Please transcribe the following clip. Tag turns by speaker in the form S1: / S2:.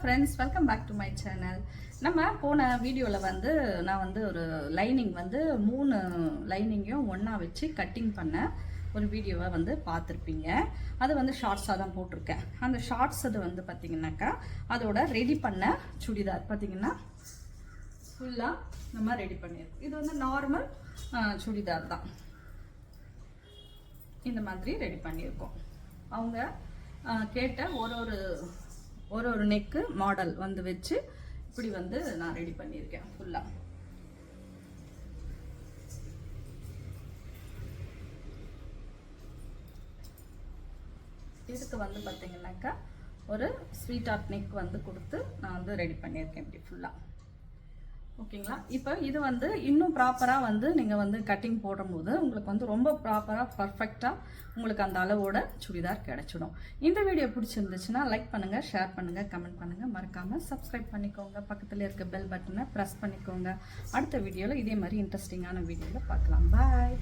S1: Friends, welcome back to my channel. நம்ம போன வீடியோவில் வந்து நான் வந்து ஒரு லைனிங் வந்து 3 லைனிங்கையும் ஒன்றா வச்சு கட்டிங் பண்ண ஒரு வீடியோவை வந்து பார்த்துருப்பீங்க. அது வந்து ஷார்ட்ஸாக தான் போட்டிருக்கேன். அந்த ஷார்ட்ஸ் அது வந்து பார்த்திங்கனாக்கா அதோட ரெடி பண்ண சுடிதார் பார்த்திங்கன்னா ஃபுல்லாக நம்ம ரெடி பண்ணியிருக்கோம். இது வந்து நார்மல் சுடிதார் தான். இந்த மாதிரி ரெடி பண்ணியிருக்கோம். அவங்க கேட்ட ஒரு நெக்கு மாடல் வந்து வச்சு இப்படி வந்து நான் ரெடி பண்ணியிருக்கேன் ஃபுல்லாக. இதுக்கு வந்து பார்த்தீங்கன்னாக்கா ஒரு ஸ்வீட் ஆர்ட் நெக் வந்து கொடுத்து நான் வந்து ரெடி பண்ணியிருக்கேன் இப்படி ஃபுல்லாக. ஓகேங்களா? இப்போ இது வந்து இன்னும் ப்ராப்பராக வந்து நீங்கள் வந்து கட்டிங் போடும்போது உங்களுக்கு வந்து ரொம்ப ப்ராப்பராக பர்ஃபெக்டாக உங்களுக்கு அந்த அளவோட சுடிதார் கிடச்சிடும். இந்த வீடியோ பிடிச்சிருந்துச்சுன்னா லைக் பண்ணுங்கள், ஷேர் பண்ணுங்கள், கமெண்ட் பண்ணுங்கள், மறக்காமல் சப்ஸ்கிரைப் பண்ணிக்கோங்க. பக்கத்தில் இருக்க பெல் பட்டனை ப்ரெஸ் பண்ணிக்கோங்க. அடுத்த வீடியோவில் இதே மாதிரி இன்ட்ரெஸ்டிங்கான வீடியோவில் பார்க்கலாம். பாய்.